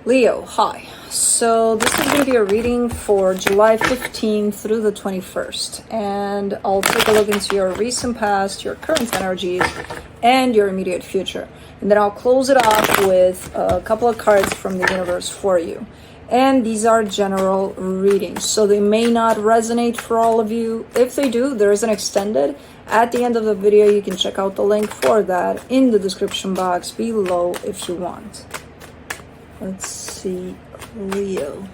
Leo, hi. So this is going to be a reading for July 15th through the 21st. And I'll take a look into your recent past, your current energies, and your immediate future. And then I'll close it off with a couple of cards from the universe for you. And these are general readings, so they may not resonate for all of you. If they do, there is an extended. At the end of the video, you can check out the link for that in the description box below if you want. Let's see, Leo.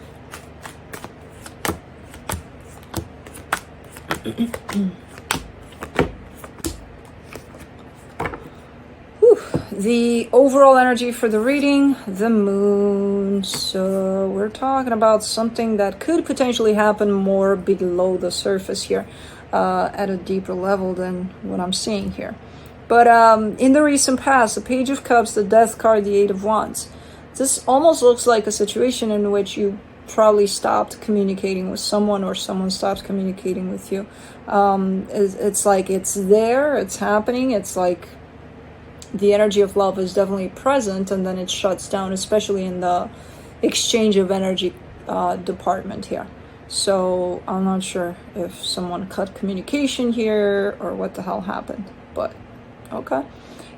The overall energy for the reading, the moon. So we're talking about something that could potentially happen more below the surface here, at a deeper level than what I'm seeing here. But in the recent past, the Page of Cups, the Death card, the Eight of Wands. This almost looks like a situation in which you probably stopped communicating with someone or someone stopped communicating with you. It's like it's there, it's happening, it's like the energy of love is definitely present and then it shuts down, especially in the exchange of energy department here. So I'm not sure if someone cut communication here or what the hell happened, but okay.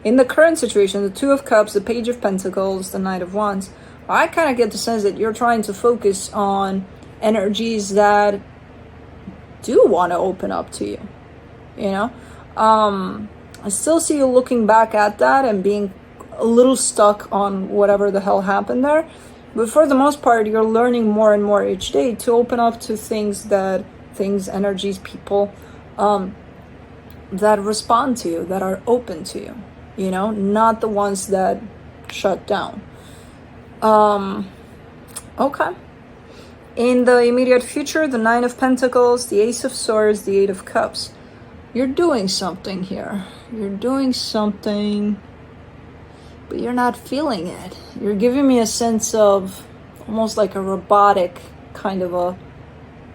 In the current situation, the Two of Cups, the Page of Pentacles, the Knight of Wands, I kind of get the sense that you're trying to focus on energies that do want to open up to you, you know? I still see you looking back at that and being a little stuck on whatever the hell happened there. But for the most part, you're learning more and more each day to open up to energies, people that respond to you, that are open to you. You know, not the ones that shut down. Okay. In the immediate future, the Nine of Pentacles, the Ace of Swords, the Eight of Cups. You're doing something here. You're doing something, but you're not feeling it. You're giving me a sense of almost like a robotic kind of a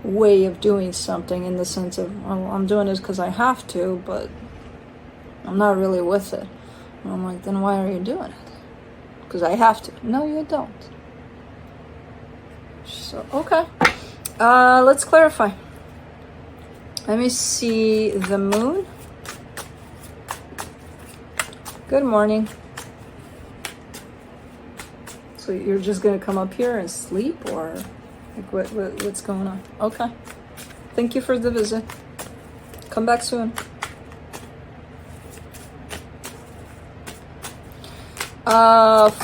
way of doing something, in the sense of, well, I'm doing this because I have to, but I'm not really with it. And I'm like, then why are you doing it? Because I have to. No, you don't. So, okay. Let's clarify. Let me see the moon. Good morning. So you're just going to come up here and sleep, or like what's going on? Okay. Thank you for the visit. Come back soon.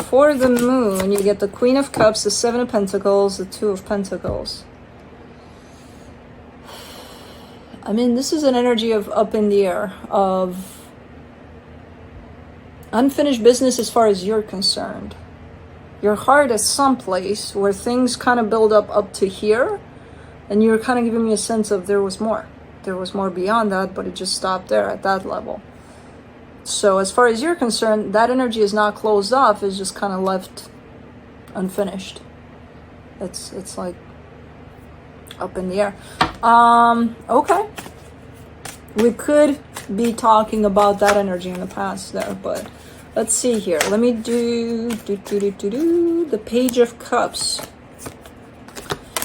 For the moon, you get the Queen of Cups, the Seven of Pentacles, the Two of Pentacles. I mean, this is an energy of up in the air, of unfinished business as far as you're concerned. Your heart is someplace where things kind of build up to here, and you're kind of giving me a sense of there was more. There was more beyond that, but it just stopped there at that level. So as far as you're concerned, that energy is not closed off, it's just kind of left unfinished. It's like up in the air. Okay. We could be talking about that energy in the past there, but let's see here. Let me do the Page of Cups.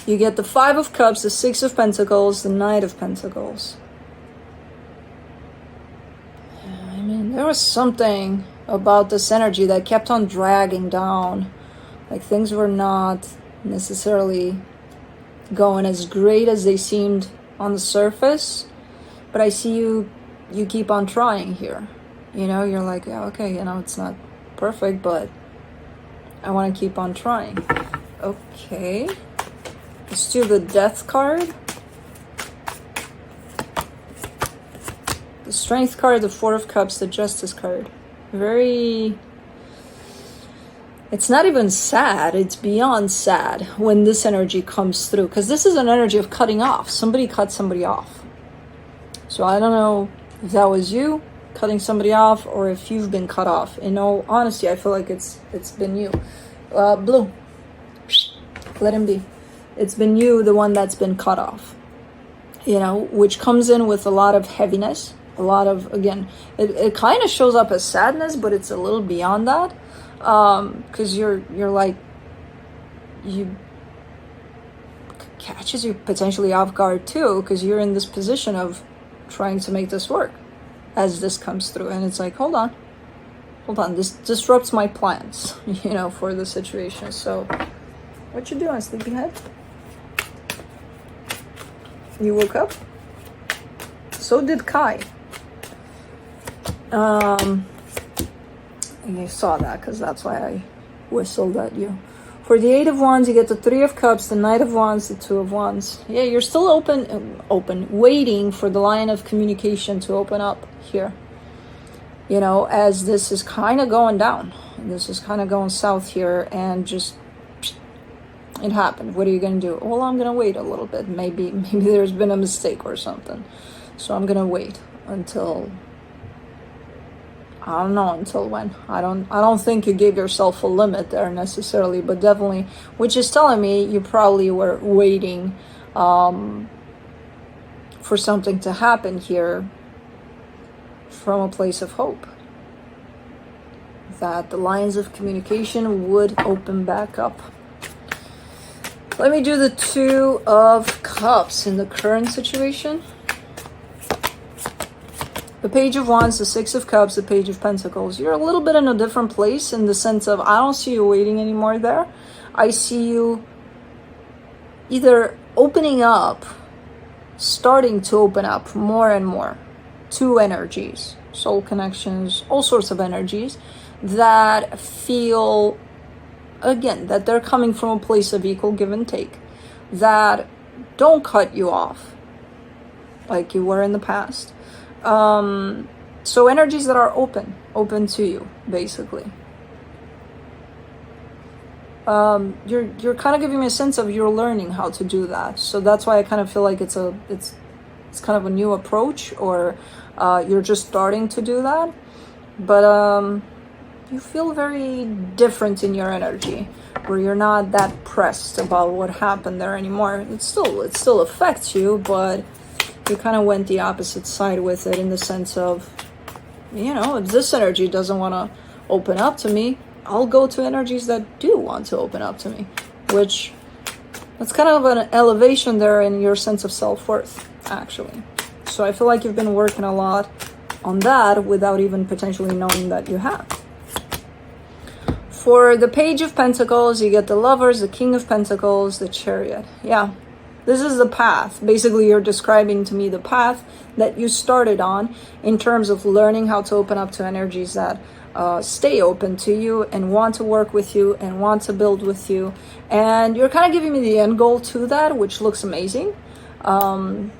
You get the Five of Cups, the Six of Pentacles, the Knight of Pentacles. I mean, there was something about this energy that kept on dragging down. Like things were not necessarily going as great as they seemed on the surface, but I see you keep on trying here. You know, you're like, yeah, okay, you know, it's not perfect, but I want to keep on trying. Okay, let's do the Death card, the Strength card, the Four of Cups, the Justice card. Very, it's not even sad, it's beyond sad when this energy comes through, because this is an energy of cutting off. Somebody cut somebody off. So I don't know if that was you cutting somebody off or if you've been cut off. In all honesty, I feel like it's been you. Blue, let him be. It's been you, the one that's been cut off. You know, which comes in with a lot of heaviness, a lot of, again, it kind of shows up as sadness, but it's a little beyond that. Because you're like, you catches you potentially off guard too, because you're in this position of trying to make this work as this comes through, and it's like, hold on, this disrupts my plans, you know, for the situation. So what you doing, sleepyhead? You woke up? So did Kai. And you saw that, because that's why I whistled at you. For the 8 of Wands, you get the 3 of Cups, the Knight of Wands, the 2 of Wands. Yeah, you're still waiting for the line of communication to open up here. You know, as this is kind of going down. This is kind of going south here, and just, it happened. What are you going to do? Well, I'm going to wait a little bit. Maybe there's been a mistake or something. So I'm going to wait until... I don't know until when. I don't think you gave yourself a limit there necessarily, but definitely, which is telling me you probably were waiting for something to happen here from a place of hope. That the lines of communication would open back up. Let me do the 2 of Cups in the current situation. The Page of Wands, the 6 of Cups, the Page of Pentacles. You're a little bit in a different place in the sense of, I don't see you waiting anymore there. I see you either opening up, starting to open up more and more to energies, soul connections, all sorts of energies that feel, again, that they're coming from a place of equal give and take, that don't cut you off like you were in the past. So energies that are open to you, basically. You're kind of giving me a sense of you're learning how to do that. So that's why I kind of feel like it's kind of a new approach, or you're just starting to do that. But you feel very different in your energy, where you're not that pressed about what happened there anymore. It still affects you, but you kind of went the opposite side with it, in the sense of, you know, if this energy doesn't want to open up to me, I'll go to energies that do want to open up to me, which that's kind of an elevation there in your sense of self-worth, actually. So I feel like you've been working a lot on that without even potentially knowing that you have. For the Page of Pentacles, you get the Lovers, the King of Pentacles, the Chariot. Yeah. This is the path. Basically, you're describing to me the path that you started on in terms of learning how to open up to energies that stay open to you and want to work with you and want to build with you. And you're kind of giving me the end goal to that, which looks amazing. So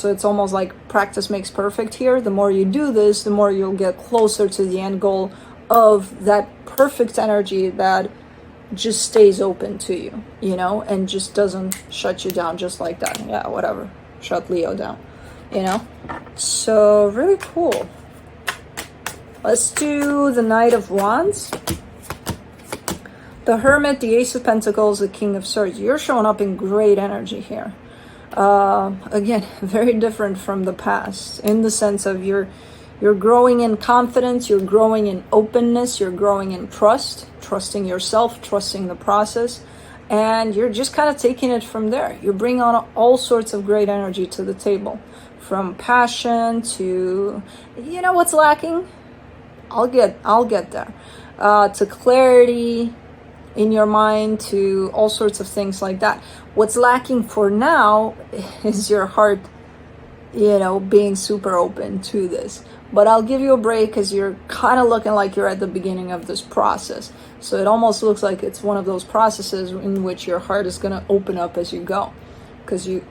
it's almost like practice makes perfect here. The more you do this, the more you'll get closer to the end goal of that perfect energy that just stays open to you, you know, and just doesn't shut you down just like that. Yeah, whatever. Shut Leo down, you know? So, really cool. Let's do the Knight of Wands. The Hermit, the Ace of Pentacles, the King of Swords. You're showing up in great energy here. Again, very different from the past, in the sense of you're growing in confidence, you're growing in openness, you're growing in trusting yourself, trusting the process, and you're just kind of taking it from there. You bring on all sorts of great energy to the table, from passion to, you know what's lacking? I'll get there. To clarity in your mind, to all sorts of things like that. What's lacking for now is your heart, you know, being super open to this. But I'll give you a break, because you're kind of looking like you're at the beginning of this process. So it almost looks like it's one of those processes in which your heart is going to open up as you go. Because you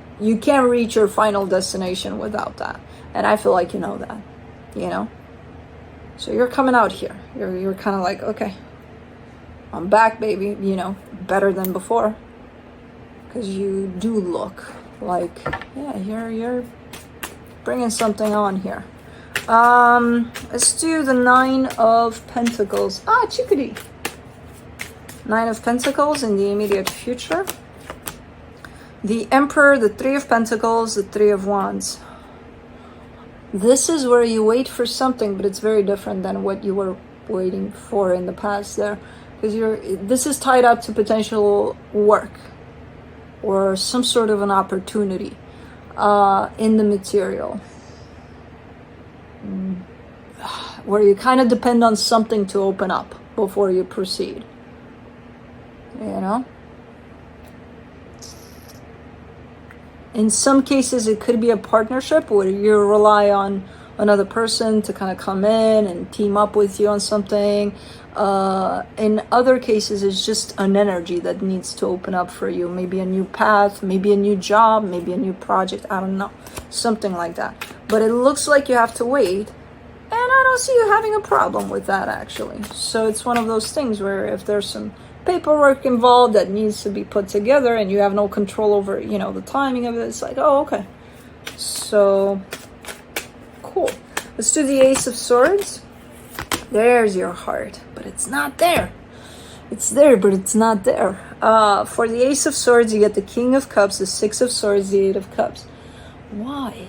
can't reach your final destination without that. And I feel like you know that, you know. So you're coming out here. You're kind of like, okay, I'm back, baby, you know, better than before. Because you do look like, yeah, you're bringing something on here. Let's do the 9 of Pentacles. Ah, chickadee. 9 of Pentacles in the immediate future. The Emperor, the 3 of Pentacles, the 3 of Wands. This is where you wait for something, but it's very different than what you were waiting for in the past there. because this is tied up to potential work or some sort of an opportunity in the material, where you kind of depend on something to open up before you proceed, you know. In some cases, it could be a partnership where you rely on another person to kind of come in and team up with you on something. In other cases, it's just an energy that needs to open up for you. Maybe a new path, maybe a new job, maybe a new project. I don't know. Something like that. But it looks like you have to wait. And I don't see you having a problem with that, actually. So it's one of those things where if there's some paperwork involved that needs to be put together and you have no control over, you know, the timing of it, it's like, oh, okay. So, cool. Let's do the Ace of Swords. There's your heart, but it's not there. It's there, but it's not there. For the Ace of Swords, you get the King of Cups, the Six of Swords, the Eight of Cups. Why?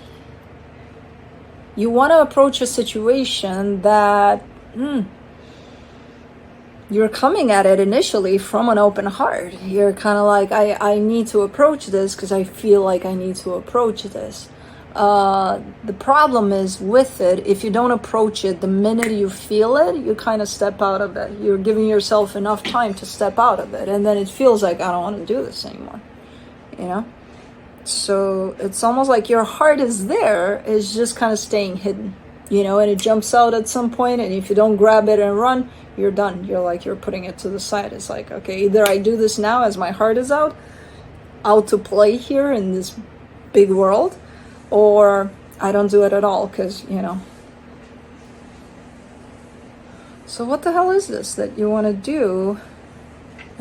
You want to approach a situation that you're coming at it initially from an open heart. You're kind of like, I need to approach this because I feel like I need to approach this. The problem is with it, if you don't approach it the minute you feel it, you kind of step out of it. You're giving yourself enough time to step out of it, and then it feels like, I don't want to do this anymore, you know. So it's almost like your heart is there, it's just kind of staying hidden, you know, and it jumps out at some point, and if you don't grab it and run, you're done. You're putting it to the side. It's like, okay, either I do this now as my heart is out to play here in this big world, or I don't do it at all, because, you know. So what the hell is this that you want to do?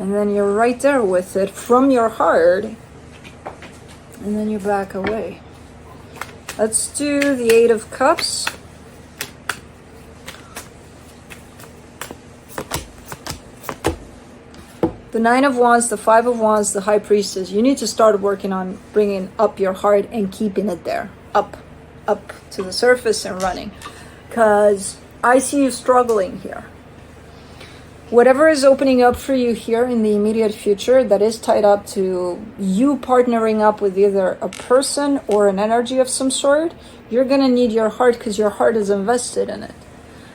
And then you're right there with it from your heart, and then you back away. Let's do the Eight of Cups. The Nine of Wands, the Five of Wands, the High Priestess. You need to start working on bringing up your heart and keeping it there. Up to the surface and running. Because I see you struggling here. Whatever is opening up for you here in the immediate future that is tied up to you partnering up with either a person or an energy of some sort, you're going to need your heart because your heart is invested in it.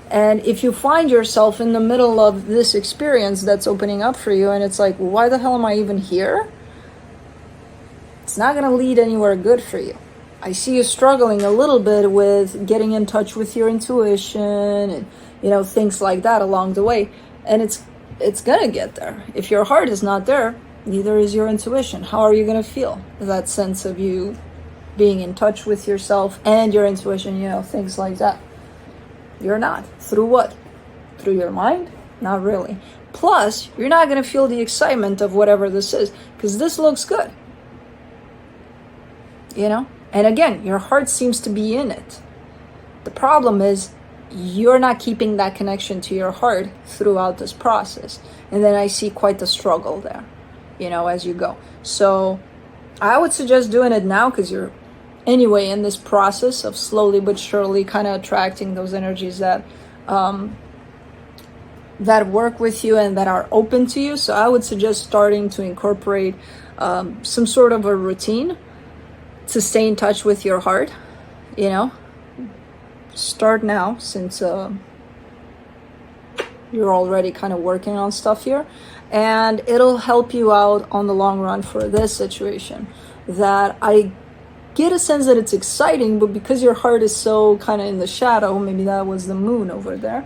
And if you find yourself in the middle of this experience that's opening up for you and it's like, why the hell am I even here? It's not going to lead anywhere good for you. I see you struggling a little bit with getting in touch with your intuition and, you know, things like that along the way. And it's going to get there. If your heart is not there, neither is your intuition. How are you going to feel? That sense of you being in touch with yourself and your intuition, you know, things like that. You're not. Through what? Through your mind? Not really. Plus, you're not going to feel the excitement of whatever this is, because this looks good. You know? And again, your heart seems to be in it. The problem is, you're not keeping that connection to your heart throughout this process. And then I see quite the struggle there, you know, as you go. So I would suggest doing it now, because you're anyway in this process of slowly but surely kind of attracting those energies that that work with you and that are open to you. So I would suggest starting to incorporate some sort of a routine to stay in touch with your heart, you know. Start now, since you're already kind of working on stuff here, and it'll help you out on the long run for this situation. That I get a sense that it's exciting, but because your heart is so kind of in the shadow, maybe that was the moon over there,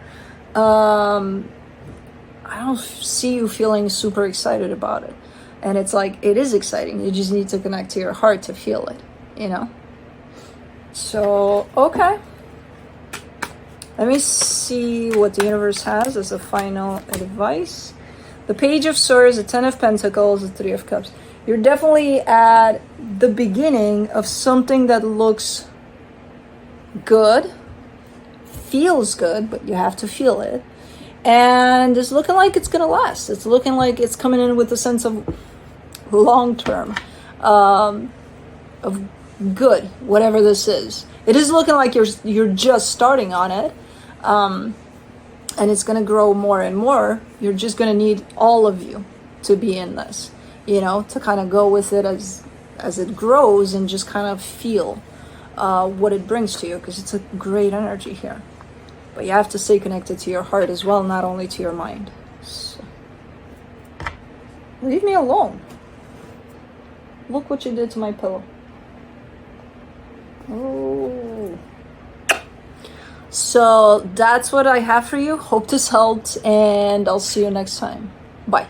I don't see you feeling super excited about it. And it's like, it is exciting, you just need to connect to your heart to feel it, you know. So okay, let me see what the universe has as a final advice. The Page of Swords, the Ten of Pentacles, the Three of Cups. You're definitely at the beginning of something that looks good, feels good, but you have to feel it. And it's looking like it's going to last. It's looking like it's coming in with a sense of long term, of good, whatever this is. It is looking like you're just starting on it. and it's going to grow more and more. You're just going to need all of you to be in this, you know, to kind of go with it as it grows and just kind of feel what it brings to you, because it's a great energy here. But you have to stay connected to your heart as well, not only to your mind. So, leave me alone. Look what you did to my pillow. Oh. So that's what I have for you. Hope this helped, and I'll see you next time. Bye.